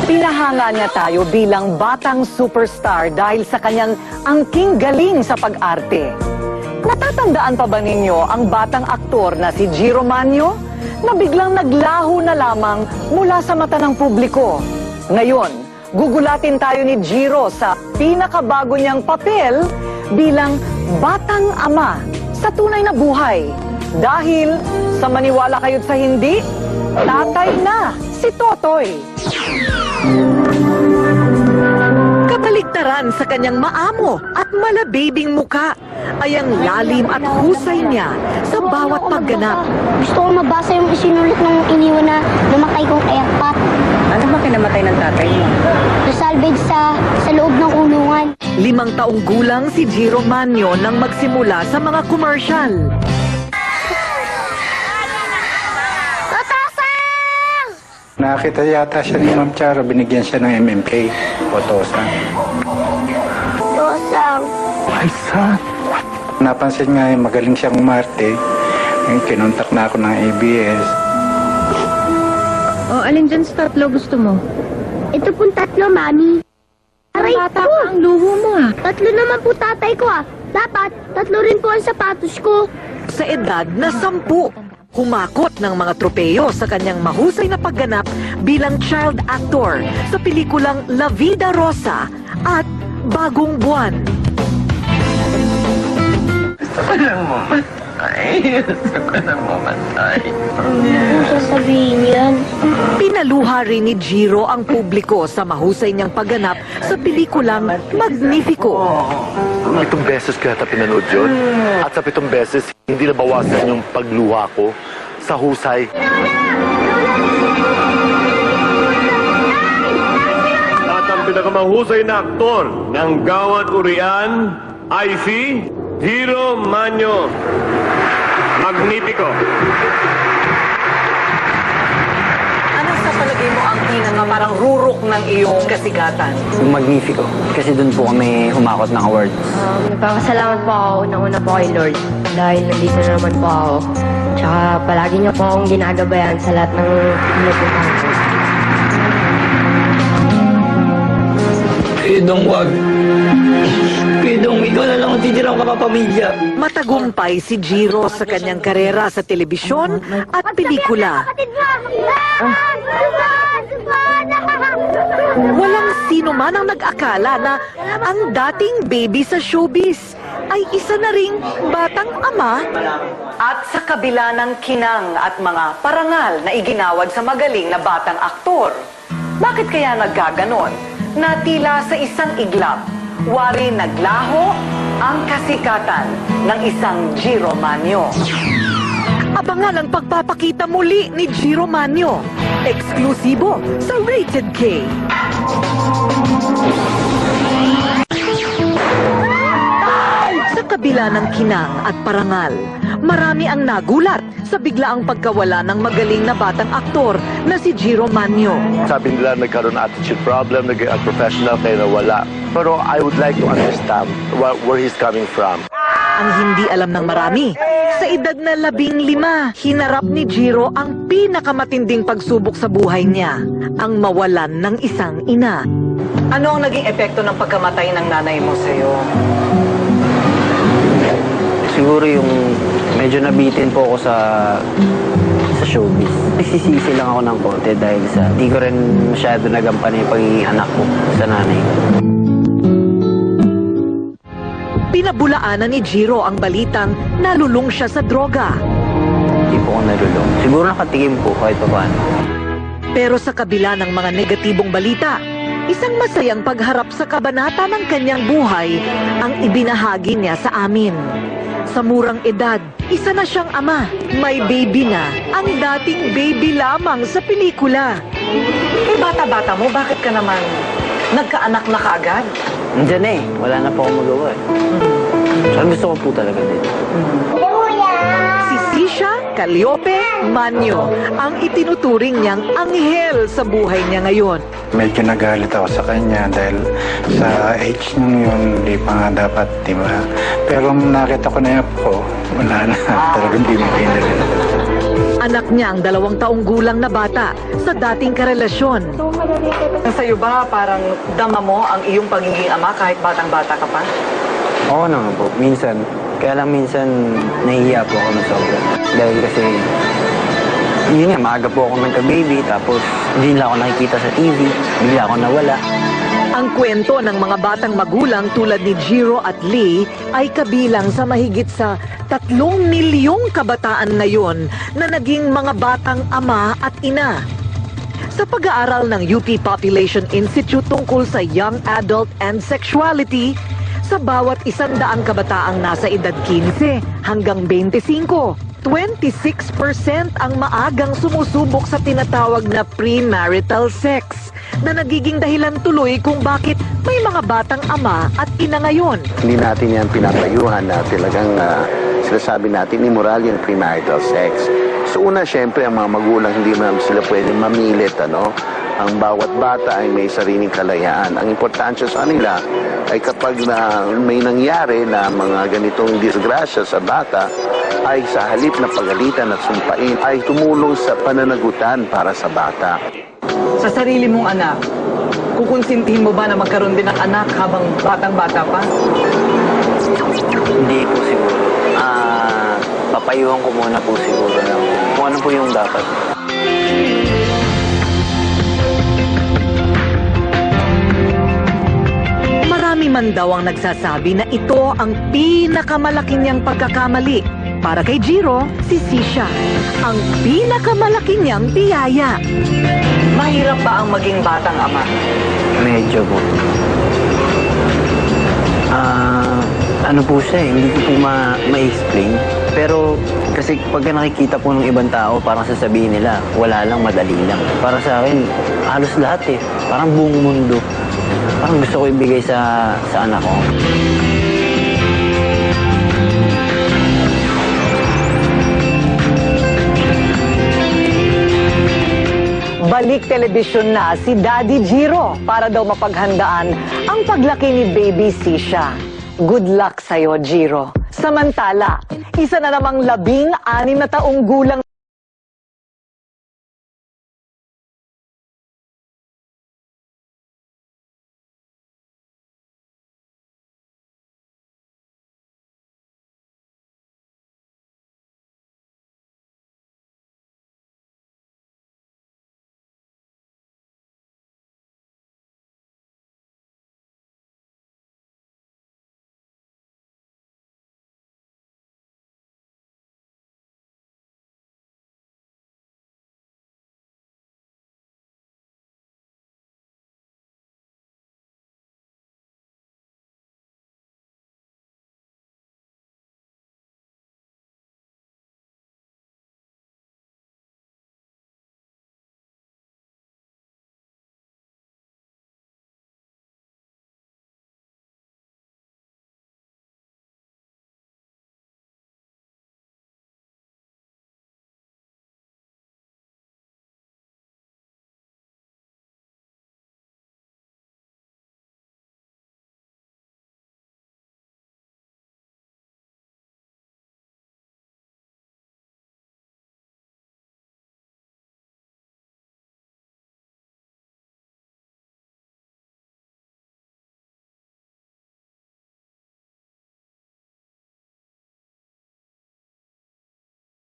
Pinahanga niya tayo bilang batang superstar dahil sa kanyang angking galing sa pag-arte. Natatandaan pa ba ninyo ang batang aktor na si Jiro Manyo na biglang naglaho na lamang mula sa mata ng publiko? Ngayon, gugulatin tayo ni Jiro sa pinakabago niyang papel bilang batang ama sa tunay na buhay. Dahil sa maniwala kayo't sa hindi, tatay na si Totoy. Kabaligtaran sa kanyang maamo at malabibing muka ay ang lalim at husay niya sa bawat pagganap. Gusto ko mabasa yung isinulit ng iniwan na namatay kong airpot. Ano ba kinamatay ng tatay mo? Nasalvage sa loob ng kulungan. 5 taong gulang si Jiro Manyo nang magsimula sa mga komersyal. Nakita yata siya ni Ma'am Charo, binigyan siya ng MMK, Otosan. Tosang. My son! Napansin nga magaling siyang umarte. Kinontak na ako ng ABS. O, alin dyan sa tatlo gusto mo? Ito pong 3, Mami. Aray Bata ko! pa ang luho mo, ha? 3 naman po tatay ko, ah. Dapat, 3 rin po ang sapatos ko. Sa edad na 10, humakot ng mga tropeyo sa kanyang mahusay na pagganap bilang child actor sa pelikulang La Vida Rosa at Bagong Buwan. Hindi ko sasabihin yan. Pinaluha rin ni Jiro ang publiko sa mahusay niyang pagganap sa pelikulang Magnifico. 7 beses ko yata pinanood yun. At sa 7 beses, hindi nabawasan yung pagluha ko sa husay. At ang pinakamahusay na aktor ng Gawad Urian ay si Jiro Manyo. Magnifico. Anong sa palagay mo ang pinaka parang rurok ng iyong kasigatan? Yung Magnifico. Kasi doon po kami humakot ng award. Nagpapasalamat po ako unang-una po kay Lord dahil nandito na naman po ako. Tsaka palagi niya po akong ginagabayan sa lahat ng pinupuntahan ko. Pidong wag. Pidong, ikaw na lang ang titirang kapapamilya. Matagumpay si Jiro sa kanyang karera sa telebisyon at pelikula. Walang sino man ang nag-akala na ang dating baby sa showbiz ay isa na ring batang ama. At sa kabila ng kinang at mga parangal na iginawad sa magaling na batang aktor, bakit kaya nagkaganon? Na tila sa isang iglap, wari naglaho ang kasikatan ng isang Jiro Manyo. Abangan ang pagpapakita muli ni Jiro Manyo. Eksklusibo sa Rated K. Sa kabila ng kinang at parangal, marami ang nagulat sa biglaang pagkawala ng magaling na batang aktor na si Jiro Manyo. Sabi nila nagkaroon ng attitude problem, naging unprofessional, kaya nawala. Pero I would like to understand where he's coming from. Ang hindi alam ng marami, sa edad na 15, hinarap ni Jiro ang pinakamatinding pagsubok sa buhay niya, ang mawalan ng isang ina. Ano ang naging epekto ng pagkamatay ng nanay mo sa'yo? Siguro yung medyo nabitin po ako sa showbiz. Nagsisisi lang ako ng konti dahil sa di ko rin masyado nagampanan yung pagiging anak ko sa nanay ko. Pinabulaanan ni Jiro ang balitang nalulung siya sa droga. Hindi po ako nalulong. Siguro nakatikim po kahit pa paano. Pero sa kabila ng mga negatibong balita, isang masayang pagharap sa kabanata ng kanyang buhay ang ibinahagi niya sa amin. Sa murang edad, isa na siyang ama. May baby na, ang dating baby lamang sa pelikula. Eh bata-bata mo, bakit ka naman nagkaanak na kaagad? Nandiyan na eh. Wala na po akong magawa eh. Saan gusto ko po talaga din. Si Sisha Calliope Manyo ang itinuturing niyang anghel sa buhay niya ngayon. Medyo nagalit ako sa kanya dahil sa age nung yun, hindi pa nga dapat, di ba? Pero nung nakita ko na yan po, wala na. Talagang hindi mo pinalala. Anak niya ang 2 taong gulang na bata sa dating karelasyon. Sa'yo ba parang dama mo ang iyong pagiging ama kahit batang-bata ka pa? Oo naman po, minsan. Kaya lang minsan nahihiya po ako ng sobra. Dahil kasi, yun nga, maaga po ako nagka-baby, tapos hindi nila ako nakikita sa TV, bigla ako nawala. Ang kwento ng mga batang magulang tulad ni Jiro at Lee ay kabilang sa mahigit sa 3 milyong kabataan ngayon na naging mga batang ama at ina. Sa pag-aaral ng UP Population Institute tungkol sa Young Adult and Sexuality, sa bawat 100 kabataang nasa edad 15 hanggang 25, 26% ang maagang sumusubok sa tinatawag na premarital sex na nagiging dahilan tuloy kung bakit may mga batang ama at ina ngayon. Hindi natin yan pinapayuhan na talagang sinasabi natin immoral yung premarital sex. So una, syempre, ang mga magulang, hindi naman sila pwedeng mamilit, ano? Ang bawat bata ay may sariling kalayaan. Ang importansya sa kanila ay kapag may nangyari na mga ganitong disgrasya sa bata, ay sa halip na pagalitan at sumpain, ay tumulong sa pananagutan para sa bata. Sa sarili mong anak, kukonsintihin mo ba na magkaroon din ng anak habang batang-bata pa? Hindi po siguro. Papayuhan ko muna po siguro ng kung ano po yung dapat. Marami man daw ang nagsasabi na ito ang pinakamalaki niyang pagkakamali. Para kay Jiro, si Sisha, ang pinakamalaki niyang biyaya. Mahirap ba ang maging batang ama? Medyo po. Ano po siya eh, hindi ko po ma-explain. Pero kasi pagka nakikita po ng ibang tao, parang sasabihin nila, wala lang, madali lang. Para sa akin, halos lahat eh. Parang buong mundo. Parang gusto ko ibigay sa anak ko. Balik telebisyon na si Daddy Jiro para daw mapaghandaan ang paglaki ni Baby Sisha. Good luck sa'yo, Jiro. Samantala, isa na namang 16 na taong gulang